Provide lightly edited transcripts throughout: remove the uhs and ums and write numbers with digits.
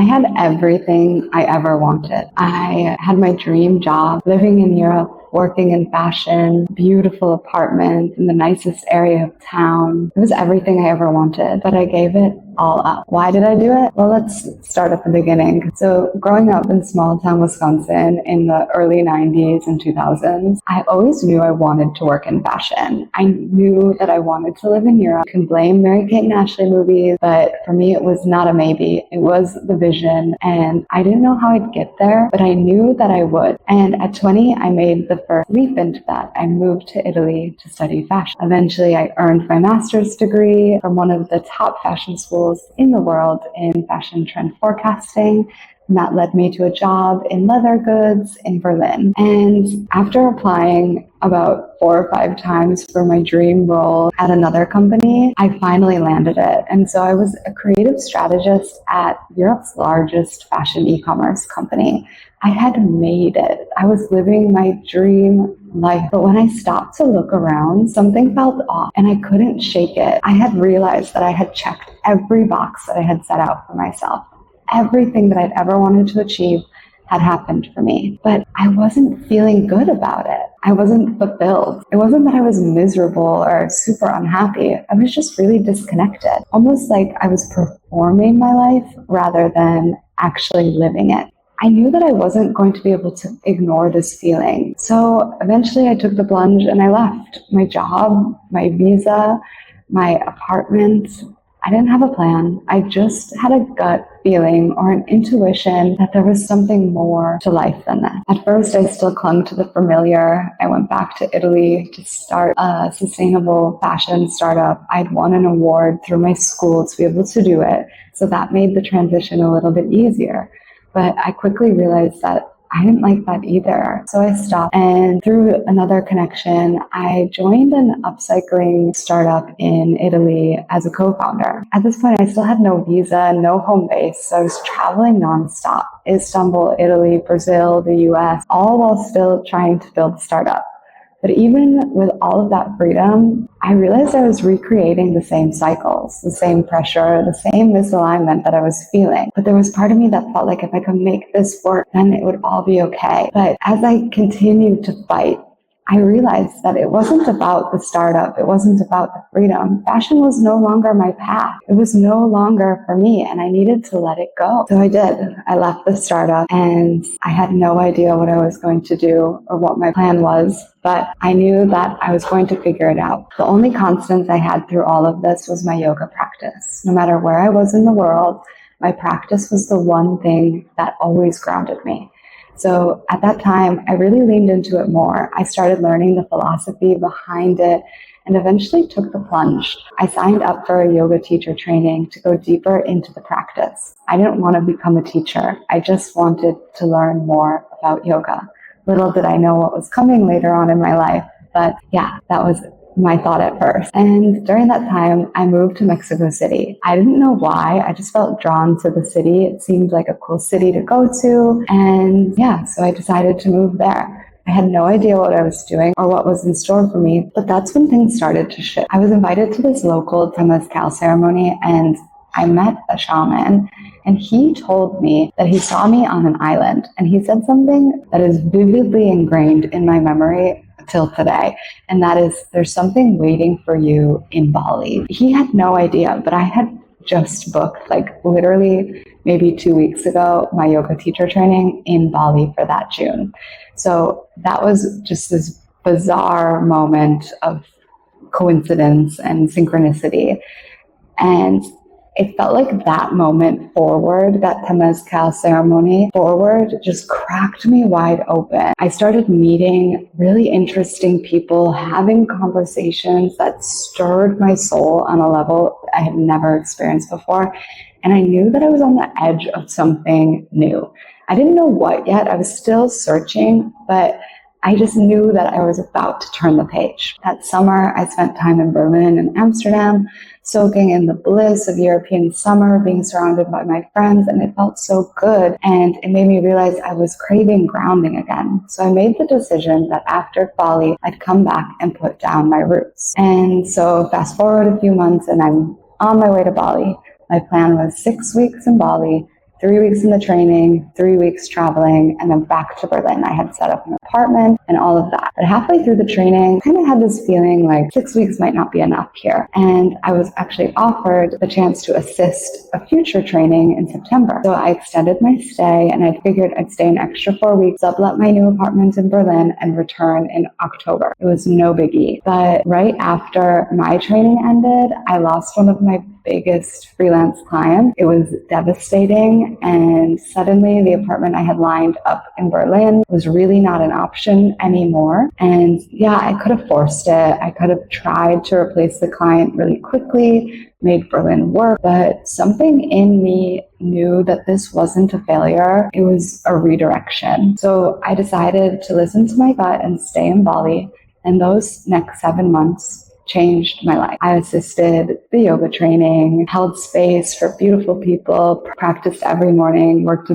had everything I ever wanted. I had my dream job, living in Europe, working in fashion, beautiful apartment in the nicest area of town. It was everything I ever wanted, but I gave it all up. Why did I do it? Well, let's start at the beginning. So growing up in small town Wisconsin in the early 90s and 2000s, I always knew I wanted to work in fashion. I knew that I wanted to live in Europe. I can blame Mary-Kate and Ashley movies, but for me it was not a maybe. It was the vision, and I didn't know how I'd get there, but I knew that I would. And at 20, I made the first leap into that. I moved to Italy to study fashion. Eventually, I earned my master's degree from one of the top fashion schools in the world in fashion trend forecasting. And that led me to a job in leather goods in Berlin. And after applying about 4 or 5 times for my dream role at another company, I finally landed it. And so I was a creative strategist at Europe's largest fashion e-commerce company. I had made it. I was living my dream life. But when I stopped to look around, something felt off and I couldn't shake it. I had realized that I had checked every box that I had set out for myself. Everything that I'd ever wanted to achieve had happened for me, but I wasn't feeling good about it. I wasn't fulfilled. It wasn't that I was miserable or super unhappy. I was just really disconnected, almost like I was performing my life rather than actually living it. I knew that I wasn't going to be able to ignore this feeling. So eventually I took the plunge and I left my job, my visa, my apartment. I didn't have a plan. I just had a gut feeling or an intuition that there was something more to life than that. At first, I still clung to the familiar. I went back to Italy to start a sustainable fashion startup. I'd won an award through my school to be able to do it. So that made the transition a little bit easier. But I quickly realized that I didn't like that either. So I stopped, and through another connection, I joined an upcycling startup in Italy as a co-founder. At this point, I still had no visa, no home base, so I was traveling nonstop. Istanbul, Italy, Brazil, the US, all while still trying to build a startup. But even with all of that freedom, I realized I was recreating the same cycles, the same pressure, the same misalignment that I was feeling. But there was part of me that felt like if I could make this work, then it would all be okay. But as I continued to fight, I realized that it wasn't about the startup. It wasn't about the freedom. Fashion was no longer my path. It was no longer for me, and I needed to let it go. So I did. I left the startup, and I had no idea what I was going to do or what my plan was, but I knew that I was going to figure it out. The only constant I had through all of this was my yoga practice. No matter where I was in the world, my practice was the one thing that always grounded me. So at that time, I really leaned into it more. I started learning the philosophy behind it and eventually took the plunge. I signed up for a yoga teacher training to go deeper into the practice. I didn't want to become a teacher. I just wanted to learn more about yoga. Little did I know what was coming later on in my life, but yeah, that was my thought at first. And during that time, I moved to Mexico City. I didn't know why. I just felt drawn to the city. It seemed like a cool city to go to. And yeah, so I decided to move there. I had no idea what I was doing or what was in store for me, but that's when things started to shift. I was invited to this local temazcal ceremony, and I met a shaman, and he told me that he saw me on an island, and he said something that is vividly ingrained in my memory till today, and that is, there's something waiting for you in Bali. He had no idea, but I had just booked, like literally maybe 2 weeks ago, my yoga teacher training in Bali for that June. So that was just this bizarre moment of coincidence and synchronicity. And it felt like that moment forward, that temazcal ceremony forward, just cracked me wide open. I started meeting really interesting people, having conversations that stirred my soul on a level I had never experienced before. And I knew that I was on the edge of something new. I didn't know what yet. I was still searching, but I just knew that I was about to turn the page. That summer, I spent time in Berlin and Amsterdam, soaking in the bliss of European summer, being surrounded by my friends, and it felt so good. And it made me realize I was craving grounding again. So I made the decision that after Bali, I'd come back and put down my roots. And so fast forward a few months, and I'm on my way to Bali. My plan was 6 weeks in Bali, 3 weeks in the training, 3 weeks traveling, and then back to Berlin. I had set up an apartment and all of that. But halfway through the training, I kind of had this feeling like 6 weeks might not be enough here. And I was actually offered the chance to assist a future training in September. So I extended my stay, and I figured I'd stay an extra 4 weeks, sublet my new apartment in Berlin, and return in October. It was no biggie. But right after my training ended, I lost one of my biggest freelance clients. It was devastating, and suddenly the apartment I had lined up in Berlin was really not an option anymore. And yeah, I could have forced it. I could have tried to replace the client really quickly, made Berlin work, but something in me knew that this wasn't a failure. It was a redirection. So I decided to listen to my gut and stay in Bali. And those next 7 months changed my life. I assisted the yoga training, held space for beautiful people, practiced every morning, worked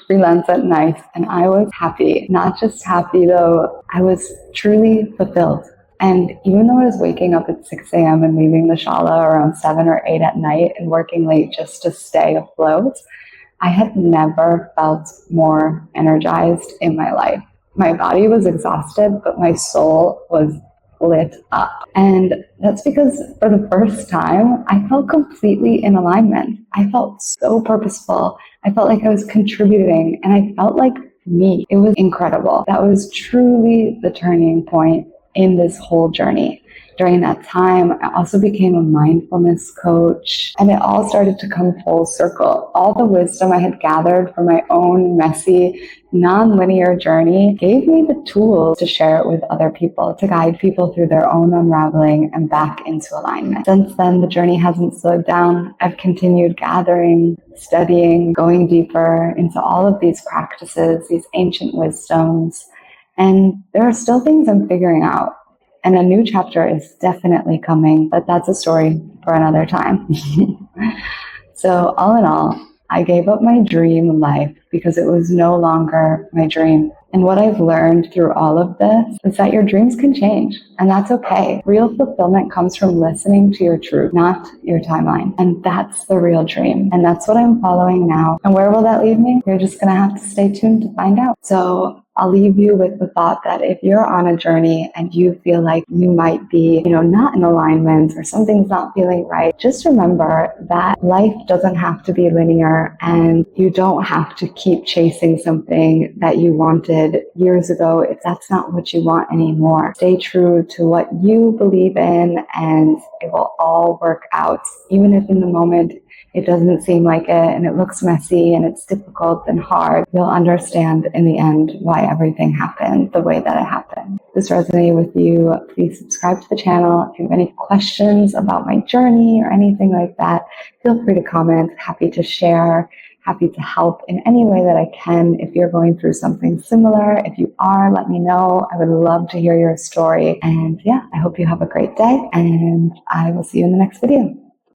freelance at night, and I was happy. Not just happy though, I was truly fulfilled. And even though I was waking up at 6 a.m. and leaving the shala around 7 or 8 at night and working late just to stay afloat, I had never felt more energized in my life. My body was exhausted, but my soul was lit up. And that's because for the first time, I felt completely in alignment. I felt so purposeful. I felt like I was contributing, and I felt like me. It was incredible. That was truly the turning point in this whole journey. During that time, I also became a mindfulness coach, and it all started to come full circle. All the wisdom I had gathered from my own messy, non-linear journey gave me the tools to share it with other people, to guide people through their own unraveling and back into alignment. Since then, the journey hasn't slowed down. I've continued gathering, studying, going deeper into all of these practices, these ancient wisdoms, and there are still things I'm figuring out. And a new chapter is definitely coming, but that's a story for another time. So all in all, I gave up my dream life because it was no longer my dream. And what I've learned through all of this is that your dreams can change, and that's okay. Real fulfillment comes from listening to your truth, not your timeline. And that's the real dream. And that's what I'm following now. And where will that lead me? You're just going to have to stay tuned to find out. So I'll leave you with the thought that if you're on a journey and you feel like you might be, not in alignment or something's not feeling right, just remember that life doesn't have to be linear, and you don't have to keep chasing something that you wanted years ago if that's not what you want anymore. Stay true to what you believe in, and it will all work out, even if in the moment it doesn't seem like it and it looks messy and it's difficult and hard. You'll understand in the end why everything happened the way that it happened. If this resonated with you, please subscribe to the channel. If you have any questions about my journey or anything like that, feel free to comment. Happy to share. Happy to help in any way that I can. If you're going through something similar, if you are, let me know. I would love to hear your story. And yeah, I hope you have a great day, and I will see you in the next video.